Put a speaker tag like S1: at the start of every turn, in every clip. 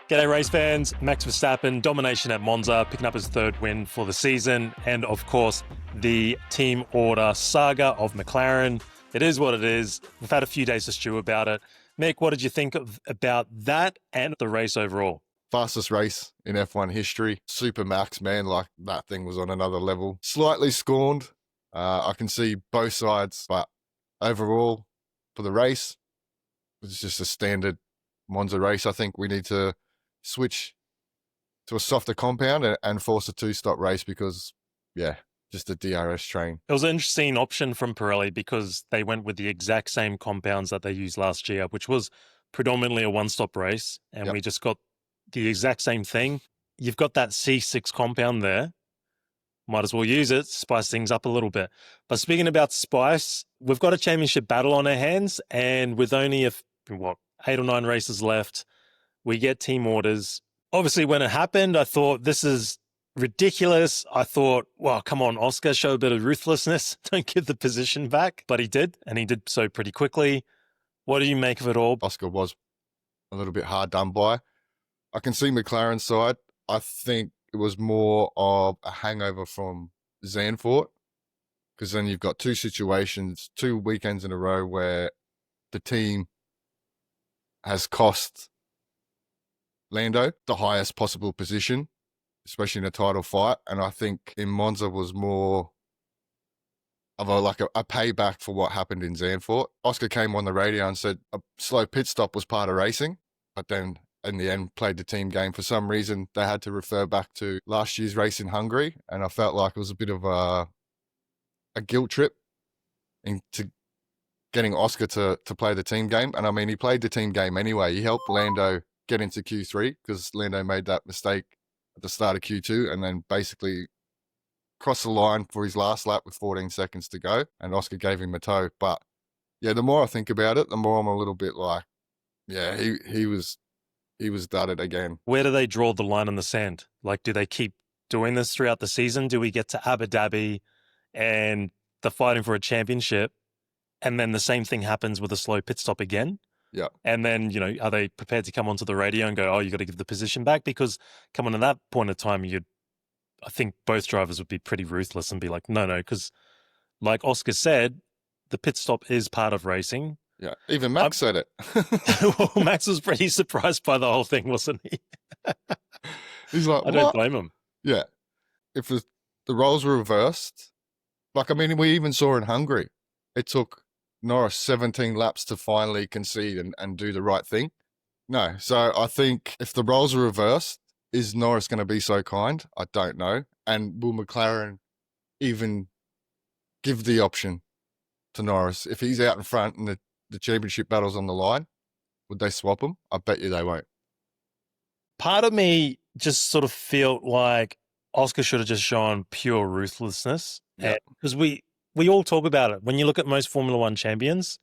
S1: G'day race fans, Max Verstappen, domination at Monza, picking up his third win for the season, and of course, the team order saga of McLaren. It is what it is. We've had a few days to stew about it. Mick, what did you think about that and the race overall?
S2: Fastest race in F1 history. Super Max, man, like that thing was on another level. Slightly scorned. I can see both sides, but overall, for the race, it's just a standard Monza race. I think we need to switch to a softer compound and force a two-stop race because, just a DRS train.
S1: It was an interesting option from Pirelli because they went with the exact same compounds that they used last year, which was predominantly a one-stop race, and we just got the exact same thing. You've got that C6 compound there. Might as well use it, spice things up a little bit. But speaking about spice, we've got a championship battle on our hands, and with only 8 or 9 races left, we get team orders. Obviously, when it happened, I thought this is ridiculous. I thought, well, come on, Oscar, show a bit of ruthlessness. Don't give the position back. But he did, and he did so pretty quickly. What do you make of it all?
S2: Oscar was a little bit hard done by. I can see McLaren's side. I think it was more of a hangover from Zandvoort, because then you've got 2 situations, 2 weekends in a row where the team has cost Lando the highest possible position, especially in a title fight. And I think in Monza was more of a payback for what happened in Zandvoort. Oscar came on the radio and said a slow pit stop was part of racing, but then in the end played the team game. For some reason, they had to refer back to last year's race in Hungary, and I felt like it was a bit of a guilt trip into getting Oscar to play the team game. And I mean, he played the team game anyway. He helped Lando get into Q3 because Lando made that mistake at the start of Q2 and then basically crossed the line for his last lap with 14 seconds to go, and Oscar gave him a tow. But yeah, the more I think about it, the more I'm a little bit like, he was dudded again.
S1: Where do they draw the line in the sand? Like, do they keep doing this throughout the season? Do we get to Abu Dhabi and they're fighting for a championship, and then the same thing happens with a slow pit stop again?
S2: Yeah.
S1: And then, are they prepared to come onto the radio and go, oh, you got to give the position back? Because coming to that point of time, I think both drivers would be pretty ruthless and be like, no, because like Oscar said, the pit stop is part of racing.
S2: Yeah, even Max said it.
S1: Well, Max was pretty surprised by the whole thing, wasn't he?
S2: He's like,
S1: I don't blame him.
S2: Yeah. If the roles were reversed, like, I mean, we even saw in Hungary, it took Norris 17 laps to finally concede and do the right thing. No. So I think if the roles are reversed, is Norris going to be so kind? I don't know. And will McLaren even give the option to Norris? If he's out in front and the championship battle's on the line, would they swap him? I bet you they won't.
S1: Part of me just sort of felt like Oscar should have just shown pure ruthlessness. Because we all talk about it. When you look at most Formula One champions,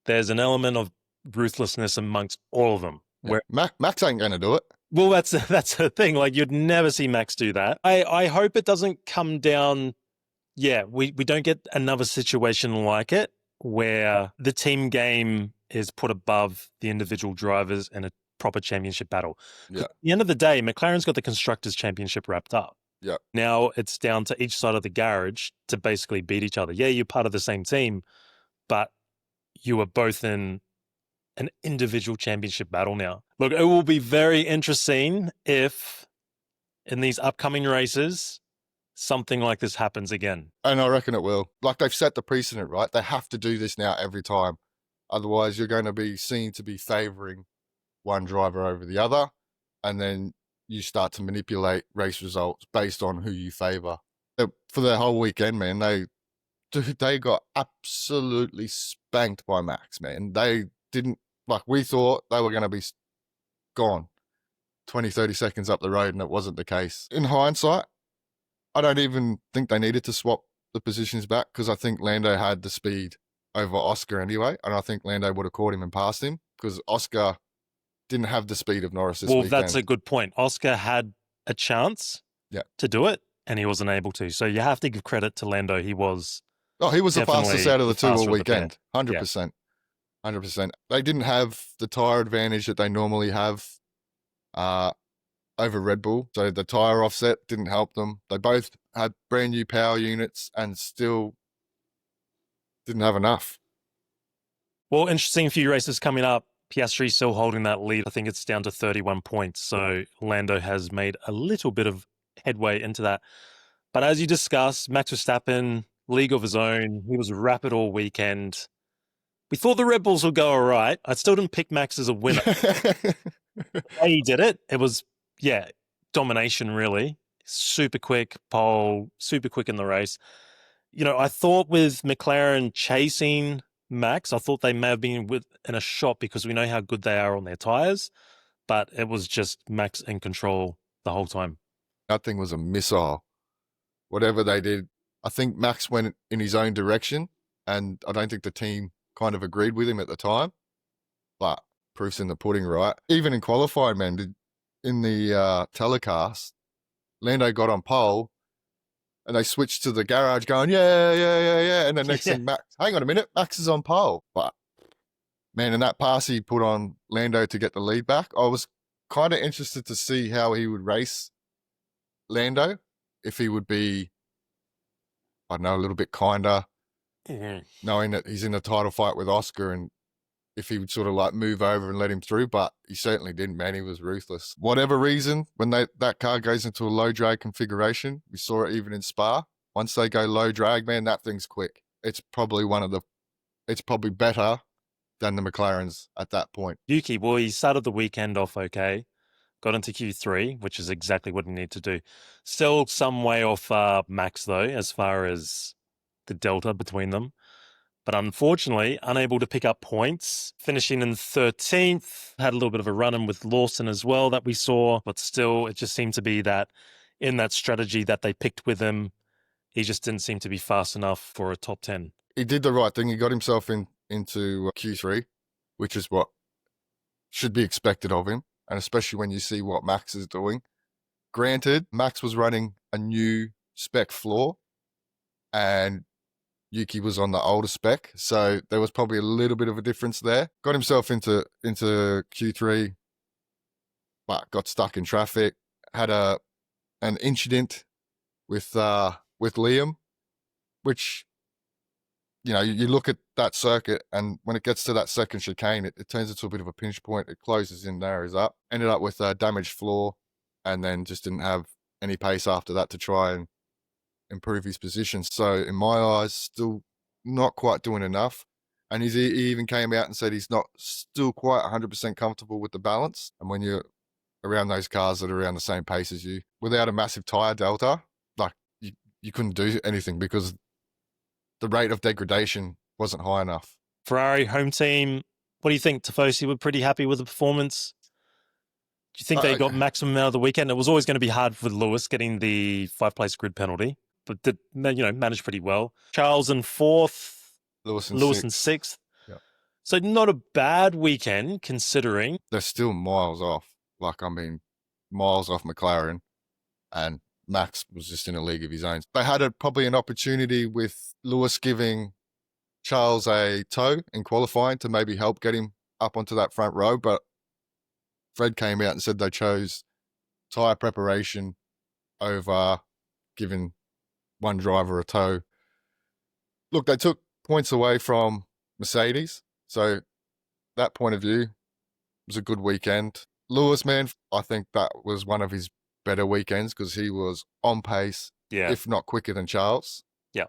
S1: there's an element of ruthlessness amongst all of them.
S2: Yeah. Max ain't going to do it.
S1: Well, that's the thing. Like, you'd never see Max do that. I hope it doesn't come down. Yeah, we don't get another situation like it where the team game is put above the individual drivers in a proper championship battle.
S2: Yeah.
S1: At the end of the day, McLaren's got the Constructors' Championship wrapped up.
S2: Yeah.
S1: Now it's down to each side of the garage to basically beat each other. Yeah, you're part of the same team, but you are both in an individual championship battle now. Look, it will be very interesting if in these upcoming races something like this happens again.
S2: And I reckon it will. Like, they've set the precedent, right? They have to do this now every time. Otherwise, you're going to be seen to be favouring one driver over the other, and then you start to manipulate race results based on who you favour. For the whole weekend, man, they got absolutely spanked by Max, man. They didn't, like, we thought they were going to be gone 20, 30 seconds up the road, and it wasn't the case. In hindsight, I don't even think they needed to swap the positions back because I think Lando had the speed over Oscar anyway, and I think Lando would have caught him and passed him because Oscar didn't have the speed of Norris this weekend.
S1: That's a good point. Oscar had a chance to do it, and he wasn't able to. So you have to give credit to Lando. He was
S2: the fastest out of the two all weekend, 100%. 100%. They didn't have the tyre advantage that they normally have over Red Bull. So the tyre offset didn't help them. They both had brand new power units and still didn't have enough.
S1: Well, interesting few races coming up. Piastri still holding that lead. I think it's down to 31 points. So Lando has made a little bit of headway into that. But as you discussed, Max Verstappen, league of his own. He was rapid all weekend. We thought the Red Bulls would go all right. I still didn't pick Max as a winner. He did it. It was, domination, really. Super quick pole, super quick in the race. I thought with McLaren chasing Max, I thought they may have been in a shot because we know how good they are on their tyres, but it was just Max in control the whole time.
S2: That thing was a missile. Whatever they did, I think Max went in his own direction, and I don't think the team kind of agreed with him at the time, but proof's in the pudding, right? Even in qualifying, man, in the telecast, Lando got on pole, and they switched to the garage going, yeah. And the next thing, Max, hang on a minute, Max is on pole. But, man, and that pass he put on Lando to get the lead back, I was kind of interested to see how he would race Lando, if he would be, I don't know, a little bit kinder, knowing that he's in a title fight with Oscar, and if he would sort of like move over and let him through, but he certainly didn't, man. He was ruthless. Whatever reason, when that car goes into a low drag configuration, we saw it even in Spa. Once they go low drag, man, that thing's quick. It's probably it's probably better than the McLarens at that point.
S1: Yuki, well, he started the weekend off okay, got into Q3, which is exactly what he needed to do. Still some way off Max, though, as far as the delta between them. But unfortunately, unable to pick up points, finishing in 13th, had a little bit of a run-in with Lawson as well that we saw, but still, it just seemed to be that in that strategy that they picked with him, he just didn't seem to be fast enough for a top 10.
S2: He did the right thing. He got himself into Q3, which is what should be expected of him, and especially when you see what Max is doing. Granted, Max was running a new spec floor, and Yuki was on the older spec, so there was probably a little bit of a difference there. Got himself into Q3, but got stuck in traffic. Had an incident with Liam, which, you look at that circuit, and when it gets to that second chicane, it turns into a bit of a pinch point. It closes in, narrows up. Ended up with a damaged floor, and then just didn't have any pace after that to try and improve his position. So in my eyes, still not quite doing enough. And he even came out and said he's not still quite 100% comfortable with the balance. And when you're around those cars that are around the same pace as you, without a massive tyre delta, like you couldn't do anything because the rate of degradation wasn't high enough.
S1: Ferrari home team, what do you think? Tifosi were pretty happy with the performance. Do you think they got maximum out of the weekend? It was always going to be hard with Lewis getting the 5-place grid penalty, but did managed pretty well. Charles in 4th, Lewis in 6th.
S2: Yeah.
S1: So not a bad weekend considering.
S2: They're still miles off. Miles off McLaren, and Max was just in a league of his own. They had probably an opportunity with Lewis giving Charles a tow in qualifying to maybe help get him up onto that front row, but Fred came out and said they chose tyre preparation over giving one driver a tow. Look, they took points away from Mercedes, so that point of view was a good weekend. Lewis, man, I think that was one of his better weekends because he was on pace, if not quicker than Charles.
S1: Yeah.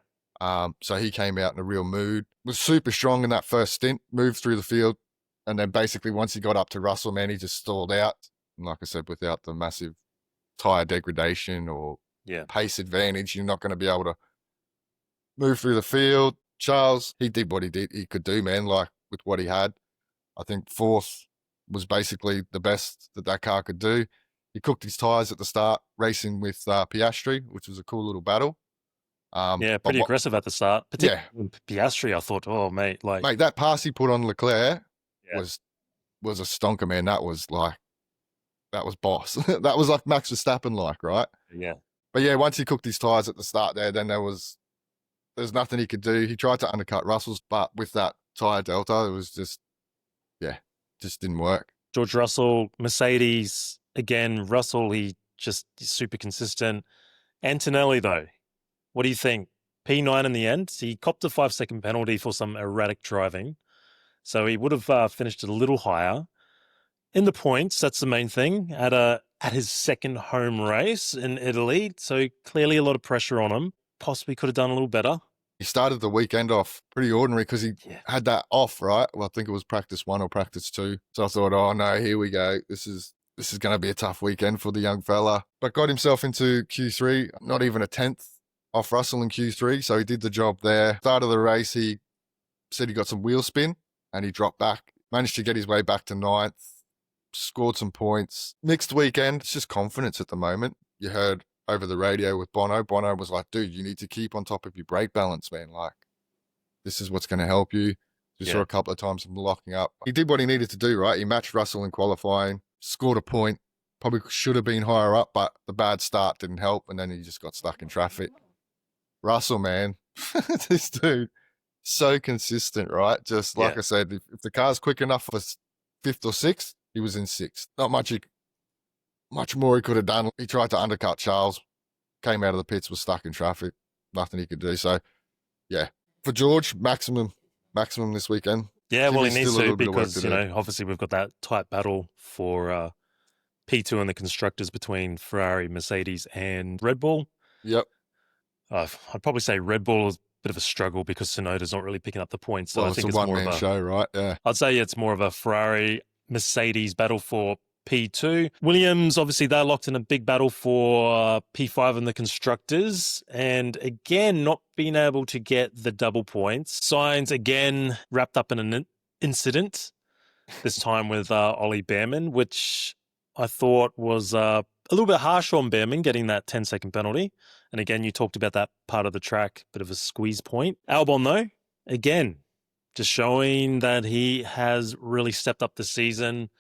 S2: So he came out in a real mood. Was super strong in that first stint, moved through the field, and then basically once he got up to Russell, man, he just stalled out. And like I said, without the massive tyre degradation or pace advantage, you're not going to be able to move through the field. Charles, he did what he could do, man, like with what he had. I think 4th was basically the best that car could do. He cooked his tyres at the start, racing with Piastri, which was a cool little battle.
S1: Pretty aggressive at the start. Particularly Piastri, I thought, oh, mate.
S2: Mate, that pass he put on Leclerc was a stonker, man. That was boss. That was like Max Verstappen right?
S1: Yeah.
S2: But once he cooked his tyres at the start there, then there's nothing he could do. He tried to undercut Russell's, but with that tyre delta, it was just didn't work.
S1: George Russell, Mercedes, again, Russell, he just is super consistent. Antonelli, though, what do you think? P9 in the end. He copped a 5-second penalty for some erratic driving. So he would have finished a little higher. In the points, that's the main thing, at his second home race in Italy. So clearly a lot of pressure on him. Possibly could have done a little better.
S2: He started the weekend off pretty ordinary because he had that off, right? Well, I think it was practice 1 or practice 2. So I thought, oh no, here we go. This is going to be a tough weekend for the young fella. But got himself into Q3, not even a 10th off Russell in Q3. So he did the job there. Start of the race, he said he got some wheel spin and he dropped back. Managed to get his way back to 9th. Scored some points. Mixed weekend. It's just confidence at the moment. You heard over the radio with Bono. Bono was like, dude, you need to keep on top of your brake balance, man. Like, this is what's going to help you. You saw a couple of times him locking up. He did what he needed to do, right? He matched Russell in qualifying, scored a point. Probably should have been higher up, but the bad start didn't help, and then he just got stuck in traffic. Russell, man, this dude, so consistent, right? Just like I said, if the car's quick enough for 5th or 6th, he was in 6th. Not much more he could have done. He tried to undercut Charles, came out of the pits, was stuck in traffic. Nothing he could do. So, yeah. For George, maximum this weekend.
S1: Yeah, well, he needs to because, obviously we've got that tight battle for P2 and the constructors between Ferrari, Mercedes, and Red Bull.
S2: Yep.
S1: I'd probably say Red Bull is a bit of a struggle because Tsunoda's not really picking up the points. So
S2: well,
S1: I think
S2: it's a one-man show, right? Yeah.
S1: I'd say it's more of a Ferrari, Mercedes battle for P2. Williams, obviously, they're locked in a big battle for P5 and the constructors. And again, not being able to get the double points. Sainz, again, wrapped up in an incident, this time with Ollie Behrman, which I thought was a little bit harsh on Behrman, getting that 10-second penalty. And again, you talked about that part of the track, bit of a squeeze point. Albon, though, again, just showing that he has really stepped up this season,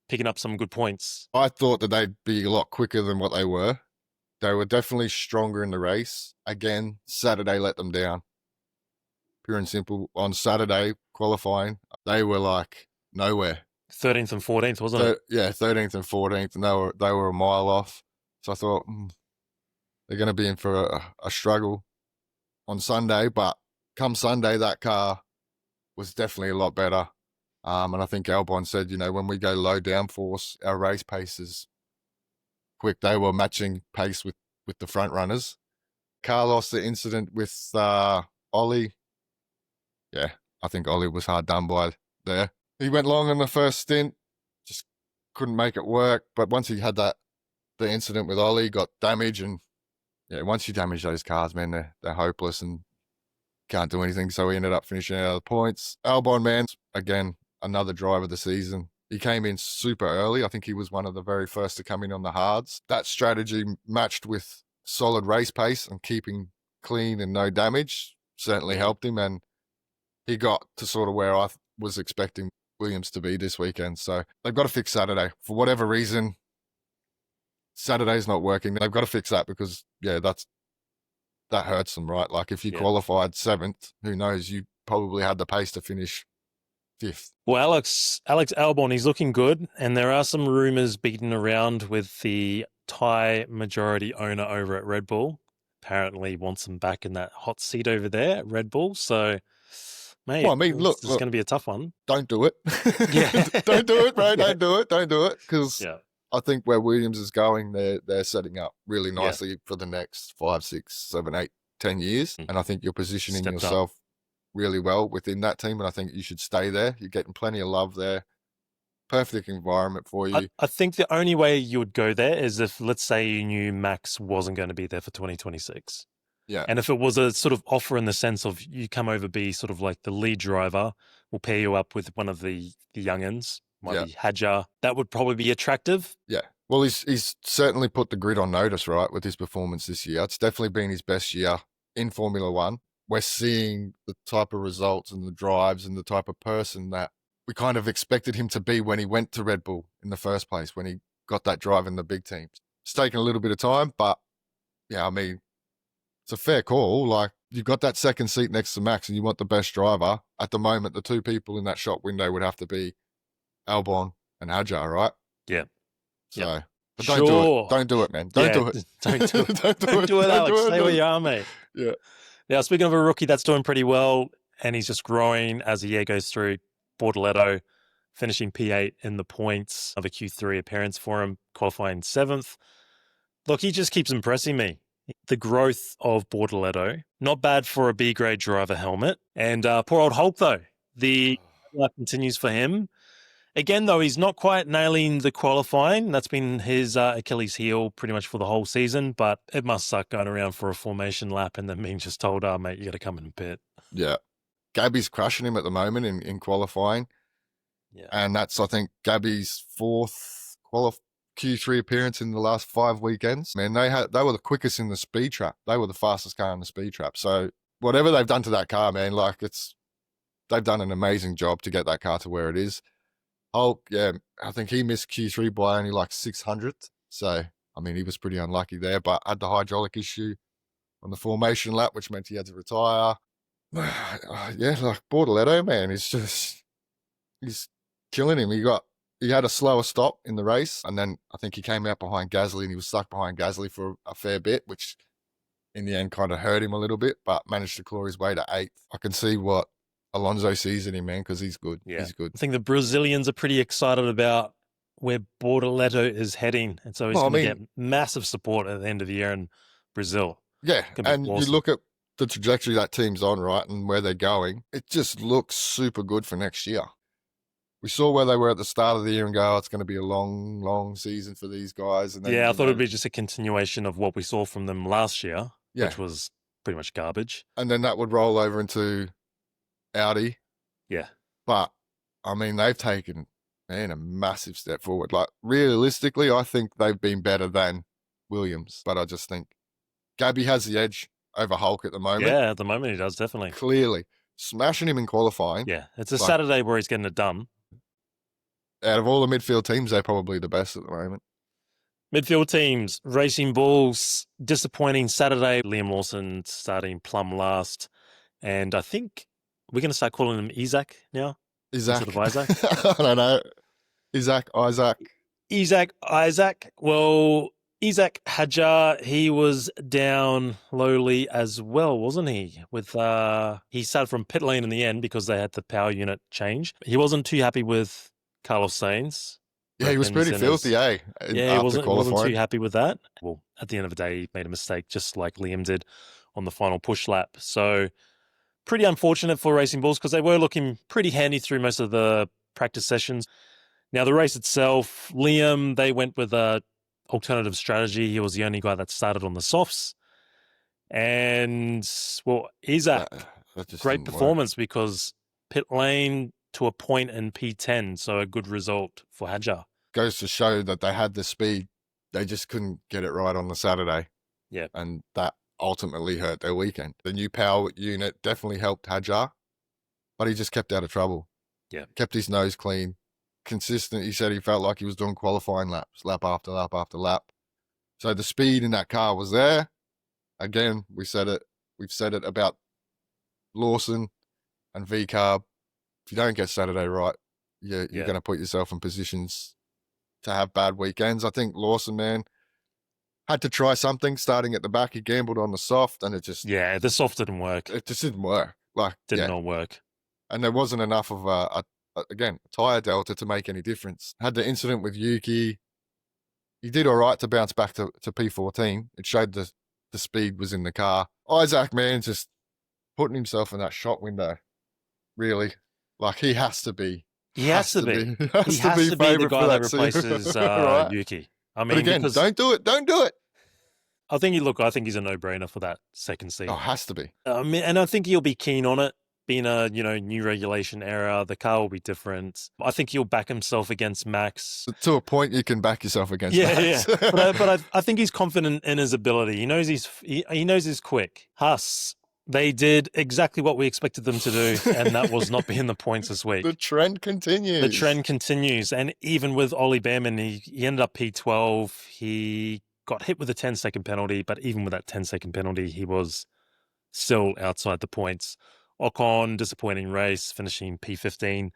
S1: picking up some good points.
S2: I thought that they'd be a lot quicker than what they were. They were definitely stronger in the race. Again, Saturday let them down. Pure and simple. On Saturday, qualifying, they were like nowhere.
S1: 13th and 14th, wasn't it?
S2: Yeah, 13th and 14th, and they were a mile off. So I thought, they're going to be in for a struggle on Sunday. But come Sunday, that car was definitely a lot better. And I think Albon said, when we go low downforce, our race pace is quick. They were matching pace with the front runners. Carlos, the incident with Ollie. Yeah, I think Ollie was hard done by there. He went long in the first stint, just couldn't make it work. But once he had the incident with Ollie, got damage. And yeah, once you damage those cars, man, they're hopeless and can't do anything. So he ended up finishing out of the points. Albon, man, again, another driver of the season. He came in super early. I think he was one of the very first to come in on the hards. That strategy matched with solid race pace and keeping clean and no damage certainly helped him. And he got to sort of where I was expecting Williams to be this weekend. So they've got to fix Saturday. For whatever reason, Saturday's not working. They've got to fix that because, yeah, that hurts them, right? Like if you qualified 7th, who knows, you probably had the pace to finish 5th.
S1: Well, Alex Albon, he's looking good, and there are some rumors beating around with the Thai majority owner over at Red Bull. Apparently wants him back in that hot seat over there at Red Bull. So, mate,
S2: well, I mean, look,
S1: it's going to be a tough one.
S2: Don't do it.
S1: Yeah.
S2: Don't do it, bro. Don't do it. Don't do it. Because I think where Williams is going, they're setting up really nicely for the next 5, 6, 7, 8, 10 years. And I think you're positioning yourself really well within that team, and I think you should stay there. You're getting plenty of love there. Perfect environment for you.
S1: I think the only way you would go there is if, let's say, you knew Max wasn't going to be there for 2026.
S2: Yeah.
S1: And if it was a sort of offer in the sense of you come over, be sort of like the lead driver, we'll pair you up with one of the youngins, might be Hadjar, that would probably be attractive.
S2: Yeah. Well, he's certainly put the grid on notice, right, with his performance this year. It's definitely been his best year in Formula One. We're seeing the type of results and the drives and the type of person that we kind of expected him to be when he went to Red Bull in the first place, when he got that drive in the big teams. It's taken a little bit of time, but yeah, I mean, it's a fair call. Like, you've got that second seat next to Max and you want the best driver. At the moment, the two people in that shop window would have to be Albon and Hadjar, right?
S1: Yeah.
S2: So But don't do it.
S1: Sure.
S2: Don't do it, man. Don't do it.
S1: Don't do it.
S2: Don't do it.
S1: Do it, Alex. Stay where
S2: it.
S1: you are, mate.
S2: Yeah.
S1: Now, speaking of a rookie that's doing pretty well, and he's just growing as the year goes through, Bortoleto finishing P8 in the points of a Q3 appearance for him, qualifying 7th. Look, he just keeps impressing me. The growth of Bortoleto, not bad for a B-grade driver helmet. And poor old Hulk, though. The life continues for him. Again, though, he's not quite nailing the qualifying. That's been his Achilles heel pretty much for the whole season, but it must suck going around for a formation lap and then being just told, mate, you got to come in and pit.
S2: Yeah. Gabby's crushing him at the moment in qualifying.
S1: Yeah.
S2: And that's, I think, Gabby's 4th Q3 appearance in the last 5 weekends. Man, they were the quickest in the speed trap. They were the fastest car in the speed trap. So whatever they've done to that car, man, like they've done an amazing job to get that car to where it is. Hulk, yeah, I think he missed Q3 by only like 600th. So, I mean, he was pretty unlucky there, but had the hydraulic issue on the formation lap, which meant he had to retire. Yeah, like Bortoleto, man, he's killing him. He had a slower stop in the race, and then I think he came out behind Gasly, and he was stuck behind Gasly for a fair bit, which in the end kind of hurt him a little bit, but managed to claw his way to 8th. I can see what Alonso sees in him, man, because he's good.
S1: Yeah.
S2: He's good.
S1: I think the Brazilians are pretty excited about where Bortoleto is heading, and so he's going to get massive support at the end of the year in Brazil.
S2: Yeah, and
S1: awesome.
S2: You look at the trajectory that team's on, right, and where they're going, it just looks super good for next year. We saw where they were at the start of the year and go, it's going to be a long, long season for these guys. And then,
S1: I thought it'd be just a continuation of what we saw from them last year, which was pretty much garbage.
S2: And then that would roll over into Audi.
S1: Yeah.
S2: But, I mean, they've taken, man, a massive step forward. Like, realistically, I think they've been better than Williams. But I just think Gabby has the edge over Hulk at the moment.
S1: Yeah, at the moment he does, definitely.
S2: Clearly. Smashing him in qualifying.
S1: Yeah, it's a Saturday where he's getting it done.
S2: Out of all the midfield teams, they're probably the best at the moment.
S1: Midfield teams, Racing Bulls, disappointing Saturday. Liam Lawson starting plumb last. And I think we're going to start calling him Isaac now.
S2: Isaac.
S1: Instead of Isaac.
S2: I don't know. Isaac.
S1: Well, Isaac Hadjar, he was down lowly as well, wasn't he? With he started from pit lane in the end because they had the power unit change. He wasn't too happy with Carlos Sainz.
S2: Yeah, he was pretty filthy, eh?
S1: Yeah, he wasn't too happy with that. Well, at the end of the day, he made a mistake just like Liam did on the final push lap. So pretty unfortunate for Racing Bulls because they were looking pretty handy through most of the practice sessions. Now, the race itself, Liam, they went with a alternative strategy. He was the only guy that started on the softs. And, well, Isaac, great performance because pit lane to a point in P10, so a good result for Hadjar.
S2: Goes to show that they had the speed. They just couldn't get it right on the Saturday.
S1: Yeah.
S2: And that ultimately hurt their weekend. The new power unit definitely helped Hadjar, but he just kept out of trouble.
S1: Yeah.
S2: Kept his nose clean. Consistent. He said he felt like he was doing qualifying laps, lap after lap after lap. So the speed in that car was there. Again, we've said it about Lawson and V-Carb. If you don't get Saturday right, you're going to put yourself in positions to have bad weekends. I think Lawson, man, had to try something starting at the back. He gambled on the soft and it just...
S1: Yeah, the soft didn't work.
S2: It just didn't work.
S1: Did not work.
S2: And there wasn't enough of a tyre delta to make any difference. Had the incident with Yuki. He did all right to bounce back to P14. It showed the speed was in the car. Isaac, man, just putting himself in that shot window. Really. Like, he has to be.
S1: He has to be. He has to be the guy that replaces right? Yuki. I mean,
S2: but again, don't do it. Don't do it.
S1: I think he's a no-brainer for that second seat.
S2: Oh, has to be.
S1: And I think he'll be keen on it. Being a new regulation era, the car will be different. I think he'll back himself against Max.
S2: To a point, you can back yourself against Max.
S1: Yeah. But I think he's confident in his ability. He knows he's quick. Haas, they did exactly what we expected them to do, and that was not be in the points this week.
S2: The trend continues.
S1: And even with Ollie Behrman, he ended up P12. He got hit with a 10-second penalty, but even with that 10-second penalty, he was still outside the points. Ocon, disappointing race, finishing P15.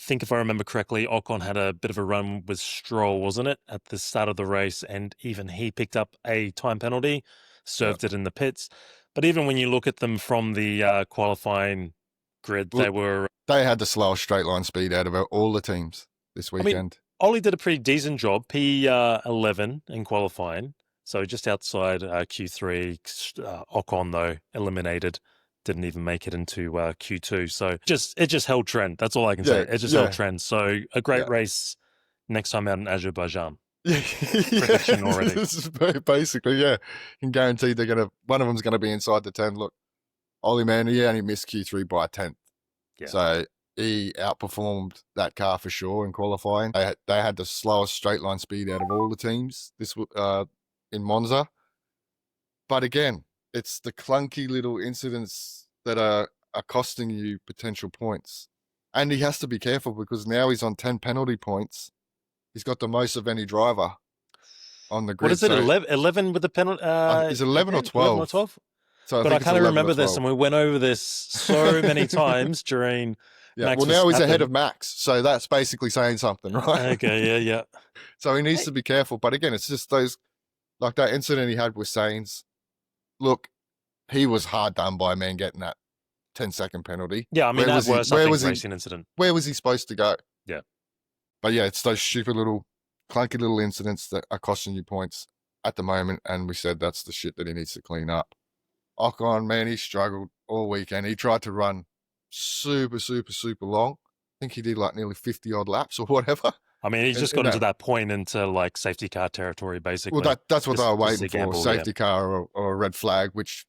S1: think if I remember correctly, Ocon had a bit of a run with Stroll, wasn't it, at the start of the race? And even he picked up a time penalty, served it in the pits. But even when you look at them from the qualifying grid,
S2: Well,
S1: they were...
S2: they had the slowest straight line speed out of all the teams this
S1: I mean,
S2: weekend.
S1: Ollie did a pretty decent job, P11 in qualifying. So just outside Q3, Ocon, though, eliminated. Didn't even make it into Q2. So it just held trend. That's all I can say. It just held trend. So a great race next time out in Azerbaijan. Prediction already.
S2: This is basically, yeah. You can guarantee one of them's gonna be inside the 10. Look, Ollie, man, he only missed Q3 by a 10th.
S1: Yeah.
S2: So he outperformed that car for sure in qualifying. They had the slowest straight line speed out of all the teams in Monza. But again, it's the clunky little incidents that are costing you potential points. And he has to be careful because now he's on 10 penalty points. He's got the most of any driver on the grid.
S1: What is it, 11 with the penalty?
S2: Is it 11 or 12?
S1: 11 or 12?
S2: So
S1: I can't remember this, and we went over this so many times during...
S2: Yeah, well, now he's ahead of Max, so that's basically saying something, right?
S1: Okay, yeah.
S2: So he needs to be careful. But again, it's just those, like that incident he had with Sainz. Look, he was hard done by, man, getting that 10-second penalty.
S1: Yeah, I mean, that was a racing incident.
S2: Where was he supposed to go?
S1: Yeah.
S2: But yeah, it's those stupid little, clunky little incidents that are costing you points at the moment, and we said that's the shit that he needs to clean up. Ocon, man, he struggled all weekend. He tried to run super long. I think he did like nearly 50 odd laps or whatever.
S1: I mean, he's just gotten to that point into like safety car territory, basically.
S2: Well, that's what they were waiting for, safety car or a red flag, which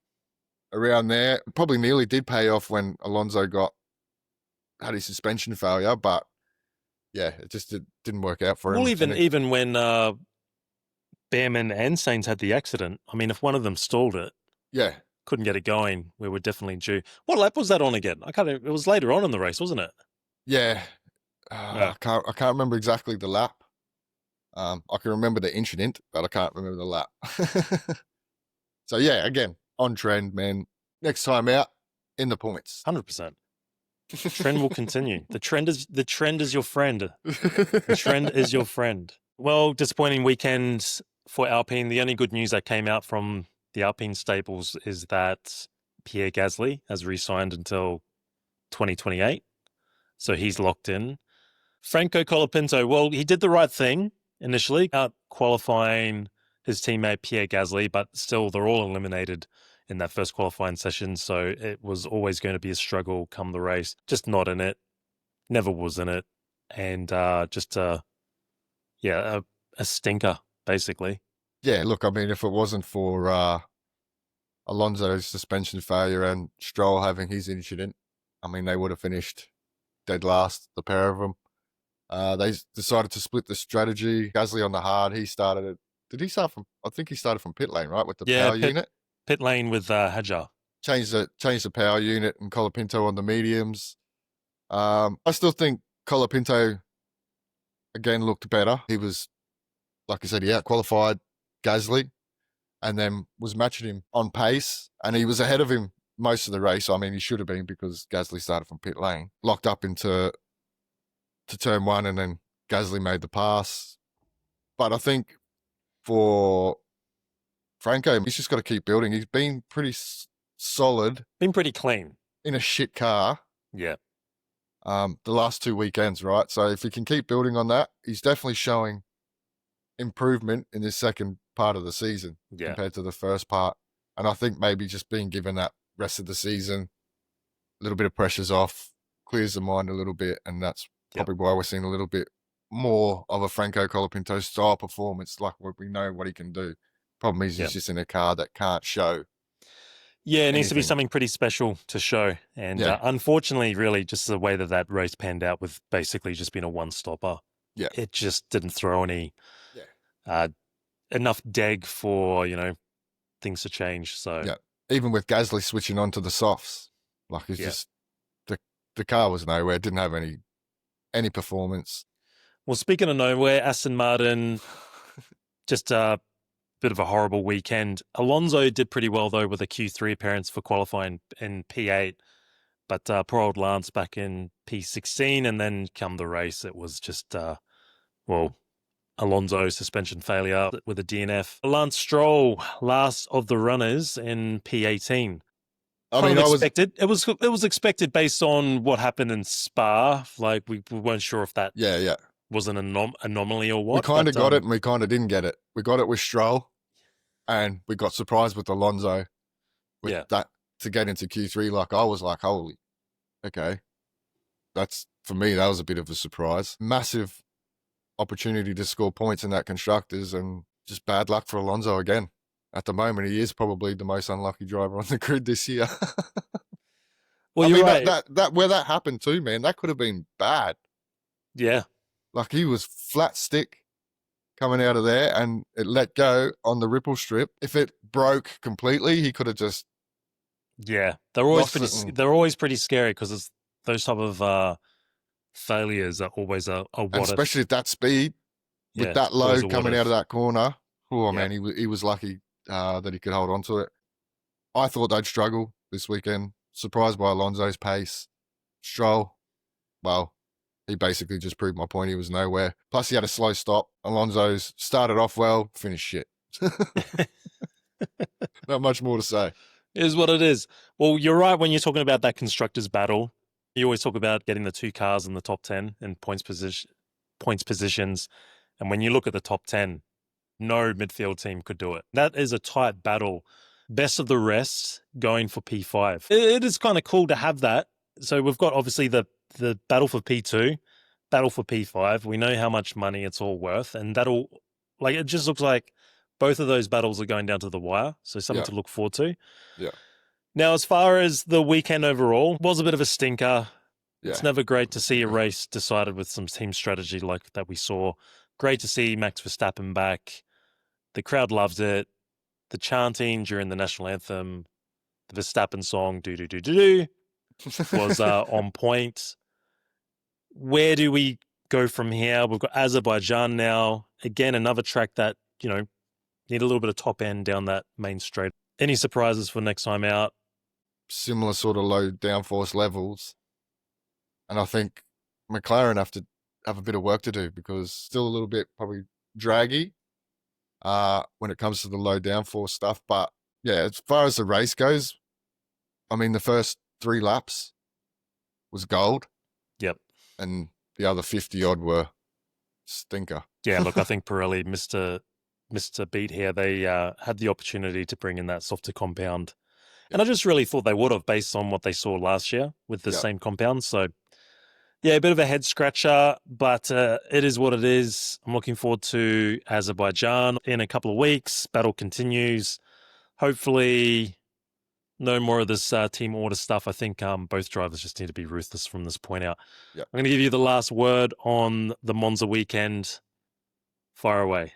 S2: around there probably nearly did pay off when Alonso had his suspension failure, but yeah, it just didn't work out for him.
S1: Well, even when Behrman and Sainz had the accident, I mean, if one of them stalled it, couldn't get it going, we were definitely due. What lap was that on again? It was later on in the race, wasn't it?
S2: Yeah. I can't remember exactly the lap. I can remember the incident, but I can't remember the lap. So yeah, again, on trend, man. Next time out, in the points.
S1: 100%. The trend will continue. The trend is your friend. The trend is your friend. Well, disappointing weekend for Alpine. The only good news that came out from the Alpine stables is that Pierre Gasly has re-signed until 2028. So he's locked in. Franco Colapinto, well, he did the right thing initially, out qualifying his teammate Pierre Gasly, but still they're all eliminated in that first qualifying session. So it was always going to be a struggle come the race. Just not in it. Never was in it. And just a stinker, basically.
S2: Yeah, look, I mean, if it wasn't for Alonso's suspension failure and Stroll having his incident, I mean, they would have finished dead last, the pair of them. They decided to split the strategy. Gasly on the hard, he started it. Did he start from? I think he started from pit lane, right, with the power unit.
S1: Pit lane with Hadjar.
S2: Changed the power unit and Colapinto on the mediums. I still think Colapinto again looked better. He was, like I said, he out-qualified Gasly and then was matching him on pace, and he was ahead of him most of the race. I mean, he should have been because Gasly started from pit lane, locked up into turn one, and then Gasly made the pass. But I think for Franco, he's just got to keep building. He's been pretty solid.
S1: Been pretty clean.
S2: In a shit car.
S1: Yeah.
S2: The last 2 weekends, right? So if he can keep building on that, he's definitely showing improvement in this second part of the season compared to the first part. And I think maybe just being given that rest of the season, a little bit of pressure's off, clears the mind a little bit, and that's probably why we're seeing a little bit more of a Franco Colapinto style performance, like we know what he can do. Problem is he's just in a car that can't show.
S1: Yeah, it needs to be something pretty special to show. And unfortunately, really, just the way that race panned out with basically just being a one-stopper, it just didn't throw any enough deg for, things to change. So
S2: even with Gasly switching on to the softs, like it's just the car was nowhere, didn't have any performance.
S1: Well, speaking of nowhere, Aston Martin, just a bit of a horrible weekend. Alonso did pretty well, though, with a Q3 appearance for qualifying in P8. But poor old Lance back in P16, and then come the race, it was just, Alonso suspension failure with a DNF. Lance Stroll, last of the runners in P18.
S2: I mean,
S1: expected. It was expected based on what happened in Spa. Like we weren't sure if that was an anomaly or what.
S2: We kind of got it and we kind of didn't get it. We got it with Stroll, and we got surprised with Alonso with that to get into Q3. Like I was like, holy, okay, that's for me. That was a bit of a surprise. Massive opportunity to score points in that constructors, and just bad luck for Alonso again. At the moment, he is probably the most unlucky driver on the grid this year.
S1: Well, you're right.
S2: That where that happened too, man, that could have been bad.
S1: Yeah.
S2: Like he was flat stick coming out of there, and it let go on the ripple strip. If it broke completely, he could have just
S1: they're always pretty scary because it's those type of failures are always a what,
S2: especially at that speed with that load coming out of that corner. Oh man, he was lucky that he could hold on to it. I thought they'd struggle this weekend. Surprised by Alonso's pace. Stroll, well, he basically just proved my point. He was nowhere. Plus, he had a slow stop. Alonso's started off well, finished shit. Not much more to say.
S1: It is what it is. Well, you're right when you're talking about that constructors battle. You always talk about getting the two cars in the top 10 in points positions. And when you look at the top 10, no midfield team could do it. That is a tight battle. Best of the rest going for P5. It is kind of cool to have that. So we've got obviously the battle for P2, battle for P5. We know how much money it's all worth. And it just looks like both of those battles are going down to the wire. So something to look forward to.
S2: Yeah.
S1: Now, as far as the weekend overall, was a bit of a stinker. Yeah. It's never great to see a race decided with some team strategy like that we saw. Great to see Max Verstappen back. The crowd loved it. The chanting during the national anthem, the Verstappen song, do-do-do-do-do, was on point. Where do we go from here? We've got Azerbaijan now. Again, another track that, need a little bit of top end down that main straight. Any surprises for next time out?
S2: Similar sort of low downforce levels. And I think McLaren have to have a bit of work to do because still a little bit probably draggy when it comes to the low downforce stuff. But yeah, as far as the race goes, I mean, the first 3 laps was gold.
S1: Yep.
S2: And the other 50 odd were stinker.
S1: Yeah, look, I think Pirelli missed a beat here. They had the opportunity to bring in that softer compound. And I just really thought they would have based on what they saw last year with the same compound. So, yeah, a bit of a head scratcher, but it is what it is. I'm looking forward to Azerbaijan in a couple of weeks. Battle continues. Hopefully, no more of this team order stuff. I think both drivers just need to be ruthless from this point out.
S2: Yep.
S1: I'm going to give you the last word on the Monza weekend. Fire away.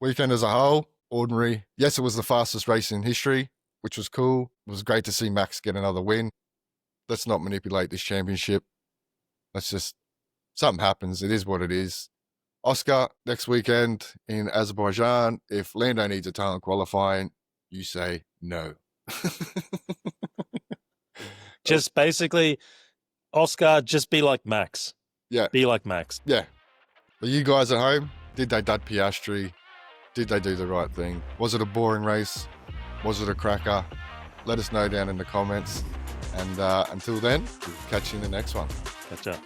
S2: Weekend as a whole, ordinary. Yes, it was the fastest race in history, which was cool. It was great to see Max get another win. Let's not manipulate this championship. Let's just, something happens. It is what it is. Oscar, next weekend in Azerbaijan. If Lando needs a talent qualifying, you say no.
S1: Just basically, Oscar, just be like Max.
S2: Yeah.
S1: Be like Max.
S2: Yeah. Are you guys at home? Did they dud Piastri? Did they do the right thing? Was it a boring race? Was it a cracker? Let us know down in the comments. And until then, we'll catch you in the next one.
S1: Catch up.